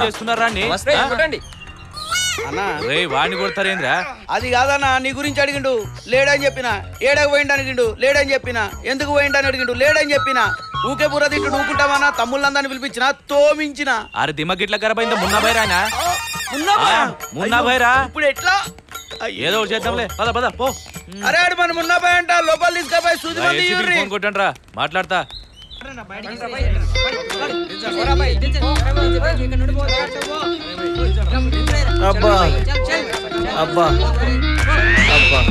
చేస్తున్నారా వాడిని కొడతారేంద్రా? అది కాదన్నా, నీ గురించి అడిగిండు, లేడని చెప్పిన. ఏడకు పోయిండు అడిగిండు, లేడని చెప్పిన. ఎందుకు పోయిండు అని అడిగిండు, లేడని చెప్పిన. ఊకే బుర్ర తిట్టు ఊకుంటామన్నా, తమ్ముళ్ళందరిని పిలిపించిన, తోమించిన. అరే దిమ్మకి ఇట్లా ఖరాబైందా? మున్నా భైరానా? మున్నా భైరా ఇప్పుడు ఎట్లా? ఏదో ఒకటి చేద్దాంలే, పద పద పో. అరే ఆడు మన మున్నా భై అంట, లోపల తీసుకుపోయి సూది మంది ఫోన్ కొట్టండి రా, మాట్లాడతా. అబ్బా అబ్బా అబ్బా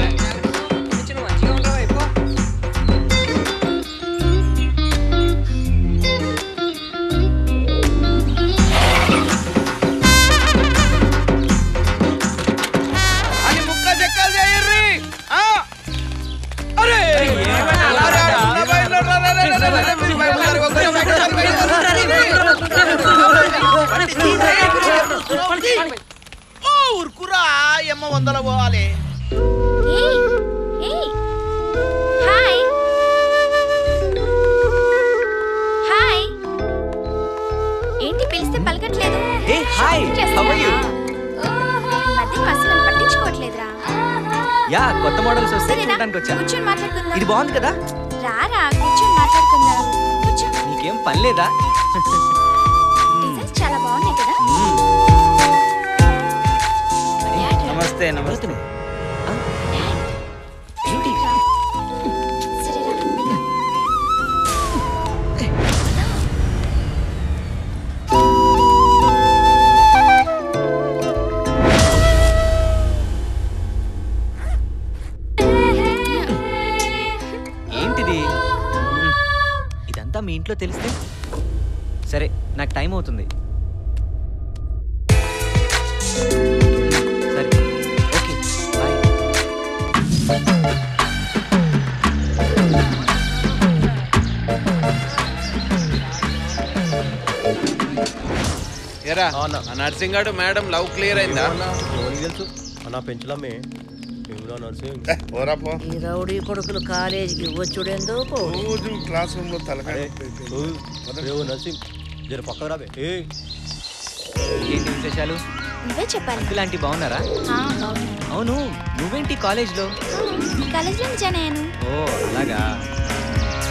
అని ముక్క చెక్కలు చేయర్రి. అరే ఊరుకురా, ఎమ్మ వందల పోవాలి. ఏంటి పిలిస్తే పలకట్లేదు? పట్టించుకోవట్లేదురా. యా, కొత్త మోడల్స్ వస్తే చూడడానికి వచ్చా. కూర్చొని మాట్లాడుకుందాం. ఇది బాగుంది కదా? రారా కూర్చొని మాట్లాడుకుందాం. కూర్చో. నీకేం పని లేదా? డిజైన్స్ చాలా బాగున్నాయి కదా? నమస్తే. నమస్తే. ఏంటిది? ఇదంతా మీ ఇంట్లో తెలిస్తే? సరే, నాకు టైం అవుతుంది. సరే, ఓకే, బాయ్. ఎరా నర్సింగ్ గారు మేడం లవ్ క్లియర్ అయిందా? తెలుసు అన్న పెంచలమ్మే రౌడీ కొడుకులు కాలేజీకి వచ్చుడెందుకు? రోజు క్లాస్ రూమ్ లో తలకాయ నర్సింగ్ జర పక్క రాబే. ఏంటి విశేషాలు? నువ్వే చెప్పాలి. ఇలాంటి బాగున్నారా? అవును, నువ్వేంటి కాలేజ్లో? కాలేజ్లో జాయిన్ అయ్యాను. ఓ అలాగా,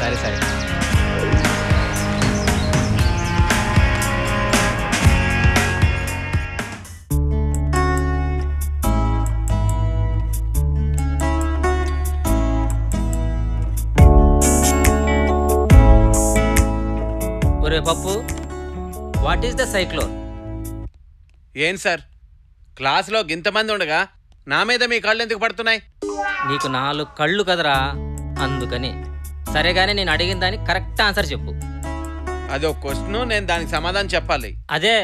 సరే సరే. ఒరే పప్పు, వాట్ ఈస్ ద సైక్లోన్? ఏం సార్, క్లాస్లో ఇంతమంది ఉండగా నా మీద మీ కళ్ళు ఎందుకు పడుతున్నాయి? నీకు 4 కళ్ళు కదరా, అందుకని. సరేగానే నేను అడిగిన దానికి కరెక్ట్ ఆన్సర్ చెప్పు. అదో క్వశ్చన్, నేను దానికి సమాధానం చెప్పాలి. అదే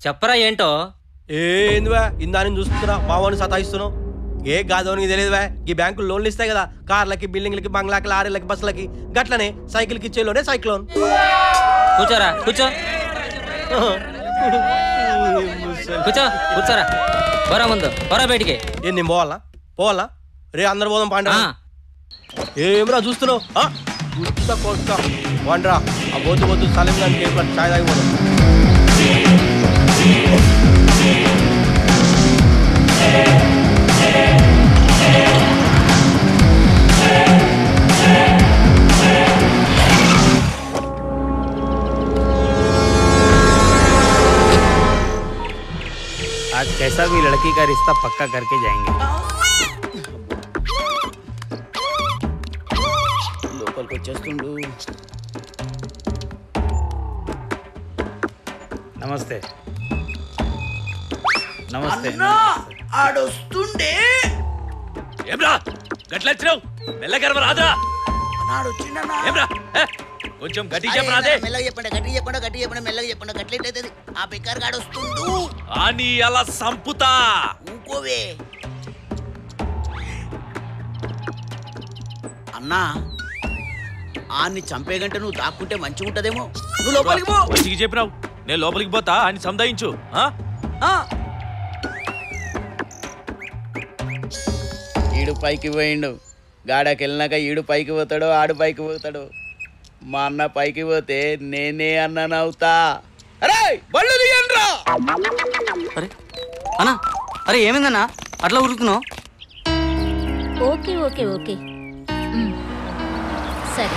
చెప్పరా ఏంటో. ఏందివా ఇందాని చూస్తున్నా మావాడిని సతాయిస్తున్నావు? ఏ గాదోనికి తెలియదువా, ఈ బ్యాంకులు లోన్లు ఇస్తాయి కదా, కార్లకి, బిల్డింగ్లకి, బంగ్లాకి, లారీలకి, బస్సులకి, గట్లనే సైకిల్కి ఇచ్చేలోనే సైక్లోన్. కూర్చోరా, కూర్చో కూర్చో కూర్చోరా. బరా ముందు, బరా బయటికి. ఏం నేను పోవాలా? రే అందరు పోదాం పాండ. ఏమరా చూస్తున్నావు? వండరా ఆ బొద్దు సలీం గారికి ఛాయ్ తాగిపోదాం. आज कैसा भी लड़की का रिश्ता पक्का करके जाएंगे. లోపలికి వచ్చేస్తుండు. నమస్తే. నమస్తే. ఆడొస్తుండే. ఏమ్రా గట్ల వచ్చినావు? మెల్లగరవ రాదా? అన్నాడు వచ్చిండన్నా. ఏమ్రా కొంచెం గట్టి చెప్పరాదే? మెల్లగా చెప్పండి మెల్లగా చెప్పండి. గట్లెట్టయితది. ఆ బెకార్ గాడు వస్తుండు. ఆని అలా సంపుతా. ఊకోవే అన్నా. ఆన్ని చంపేగంటే నువ్వు దాక్కుంటే మంచిగా ఉంటదేమో. నువ్వు లోపలికి పో. మంచిగా చెప్పినావు, నేను లోపలికి పోతా. అని సంధాయించు. ఈడు పైకి పోయిండు. గాడకి వెళ్ళినాక ఈడు పైకి పోతాడు, ఆడు పైకి పోతాడు. మా అన్న పైకి పోతే నేనే అన్ననవుతా. అరే బళ్ళు దిగండ్రా. అరే అన్నా, అరే ఏమైందన్నా అట్లా ఉరుకుతున్నావు? ఓకే ఓకే ఓకే సరే.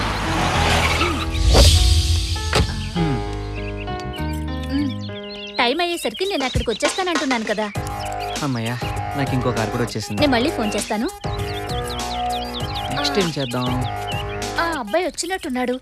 టైం అయ్యేసరికి నేను అక్కడికి వచ్చేస్తానంటున్నాను కదా. అమ్మయ్యా, నాకు ఇంకో కార్ కూడా వచ్చేసింది. నేను మళ్ళీ ఫోన్ చేస్తాను. నెక్స్ట్ ఏం చేద్దాం? ఆ అబ్బాయి వచ్చినట్టున్నాడు.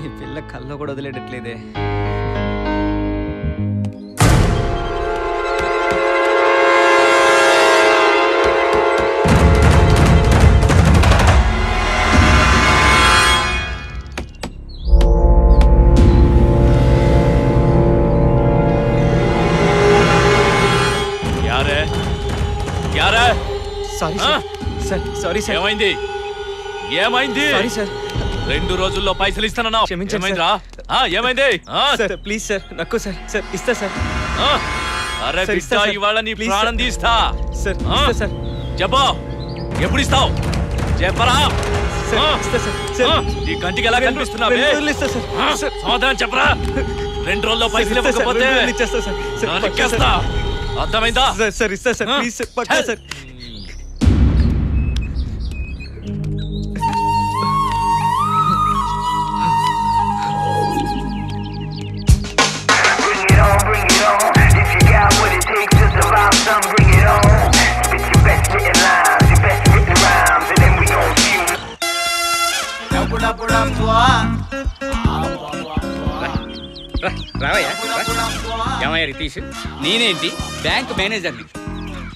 ఈ పిల్ల కల్లో కూడా వదిలేటట్లేదే. Sorry sir, sorry sir. ఏమైంది? ఏమైంది? Sorry sir. 2 రోజుల్లో పైసలు ఇస్తానన్నా. క్షమించండి ఏమైందిరా? ఏమైంది? సార్ ప్లీజ్ సార్, నక్కు సార్. సార్ ఇస్తా సార్. అరే సార్, బిడ్డ, ఇస్తా సార్. ఇవాళ నీ ప్లీజ్ ప్రాణం సార్. తీస్తా. సార్ ఇస్తా సార్. చెప్పు, ఎప్పుడు ఇస్తావు? చెప్పరా. సార్ ఇస్తా సార్. సార్ నీ కంటికి ఎలా కనిపిస్తున్నావే? 2 రోజులు ఇస్తా సార్. సార్ సమాధానం చెప్పరా. 2 రోజుల్లో పైసలు ఇస్తా సార్. ఇవ్వకపోతే 2 రోజులు ఇచ్చేస్తా సార్. సార్ పక్కా నరికేస్తా. అర్థమైందా? సార్. సార్ ఇస్తా సార్. ప్లీజ్ సార్, పక్కా సార్. ఏమయ్య రితీష్, నేనేంటి బ్యాంక్ మేనేజర్ని,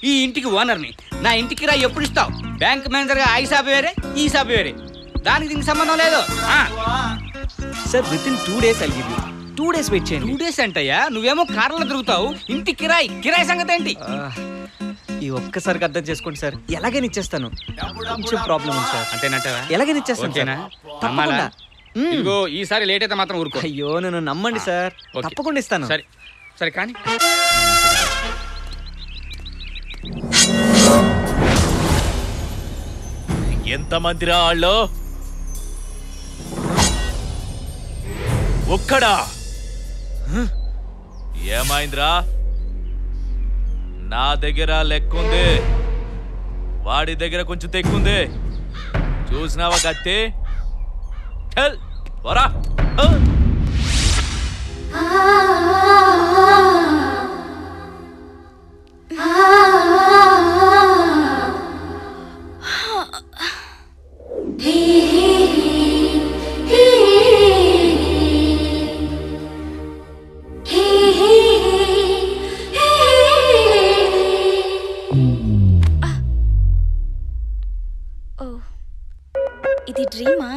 ఈ ఇంటికి ఓనర్ని. నా ఇంటికి రా ఎప్పుడు ఇస్తావు? బ్యాంక్ మేనేజర్గా ఆ హిసాబు వేరే, ఈ హిసాబు వేరే. దానికి దీనికి సంబంధం లేదు. Sir within 2 days I'll give you. 2 days wait చేయండి. 2 days అంటయ్యా, నువ్వేమో కార్లలో తిరుగుతావు. ఇంటి కిరాయి కిరాయి సంగతి ఏంటి? ఈ ఒక్కసారికి అర్థం చేసుకోండి సార్. ఎలాగైనా ఇచ్చేస్తాను. కొంచెం ప్రాబ్లం ఉంది సార్. అంతేనంటావా? ఎలాగైనా ఇచ్చేస్తాను సార్. ఓకేనా? తప్పకుండా. ఇదిగో ఈసారి లేట్ అయితే మాత్రం ఊరుకో. అయ్యో, నన్ను నమ్మండి సార్. ఓకే. తప్పకుండా ఇస్తాను. సరే సరే కానీ ఎంతమందిరా వాళ్ళు? ఒక్కడా? ఏమైందిరా? నా దగ్గర లెక్కుంది, వాడి దగ్గర కొంచెం తెక్కుంది. చూసినావా కత్తి? చల్ వరా. ఓ, ఇది డ్రీమా?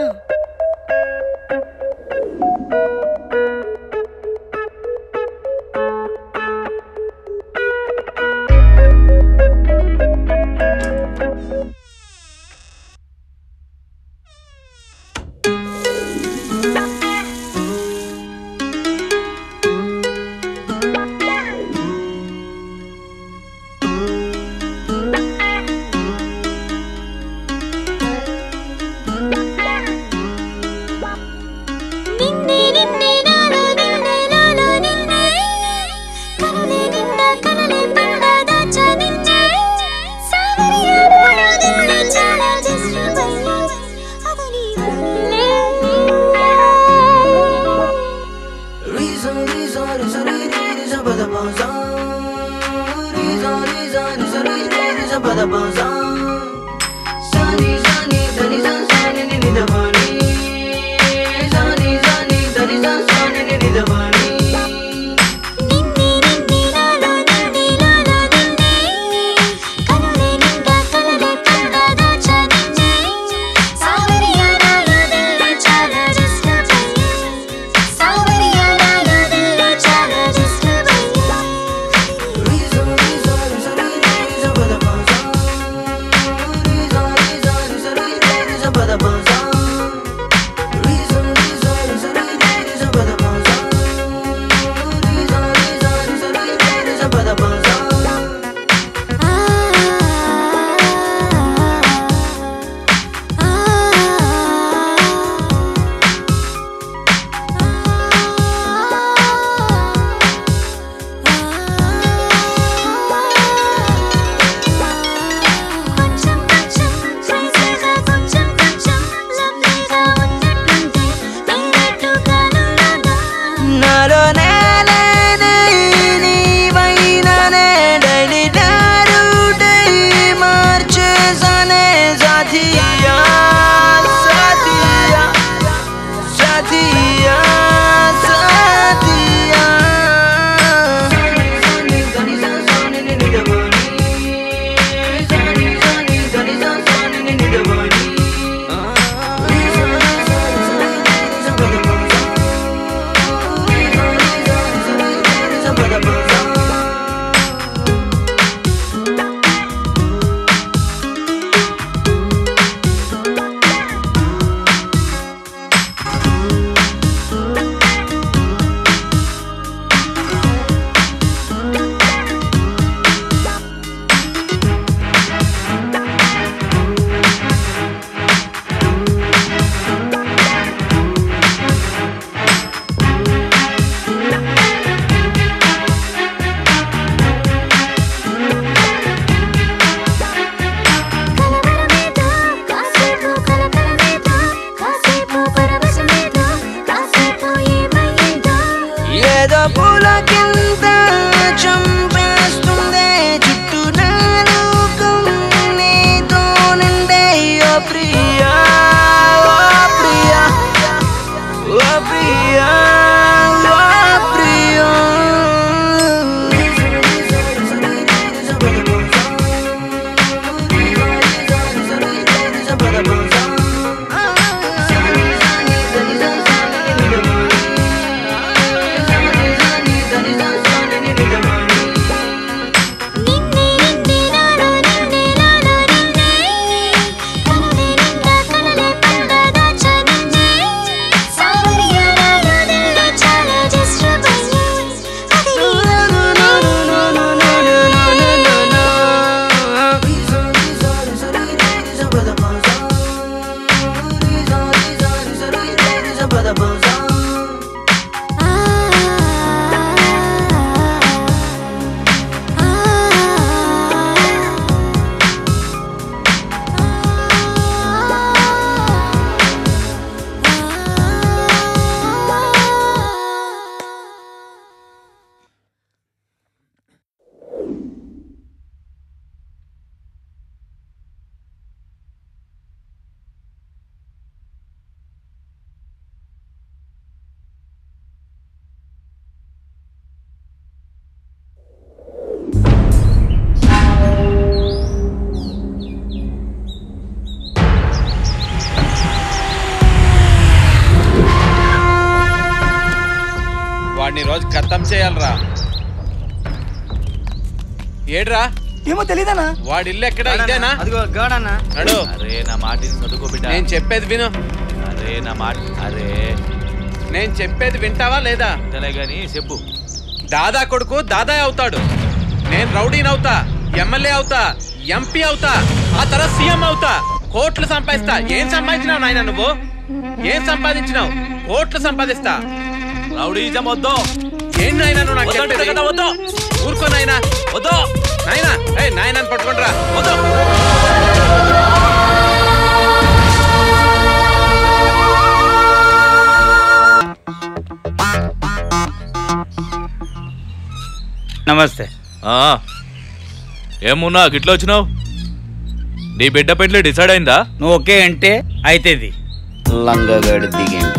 ఖతం చేయాలరా. ఏడ్రా? ఏమో తెలీదనా? వాడి ఇల్లు ఎక్కడ? ఇదేనా? అదిగో గాడన్నా. నడు. అరే నా మాట చదువుకో బిడ్డ. నేను చెప్పేది విను. అరే నా మాట. అరే నేను చెప్పేది వింటావా లేదా? ఇంతలే గాని చెప్పు. దాదా కొడుకు దాదా అవుతాడు. నేను రౌడీని అవుతా, ఎమ్మెల్యే అవుతా, ఎంపీ అవుతా, ఆ తర్వాత సీఎం అవుతా, కోట్లు సంపాదిస్తా. ఏం సంపాదించినావు నాయన నువ్వు? ఏం సంపాదించినావు? కోట్లు సంపాదిస్తా. రౌడీజం వద్దు. ఏం నాయన నువ్వు నాకు చెప్పేది? వద్దు. ఊరుకో నాయన. వద్దు నాయన. ఏయ్ నాయనని పట్టుకుంటారా. వద్దు. నమస్తే. ఏమున్నా గిట్లా వచ్చినావు? నీ బిడ్డ పెండ్లి డిసైడ్ అయిందా? నువ్వు ఓకే అంటే అయితేది. లంగగాడి దిగేంటి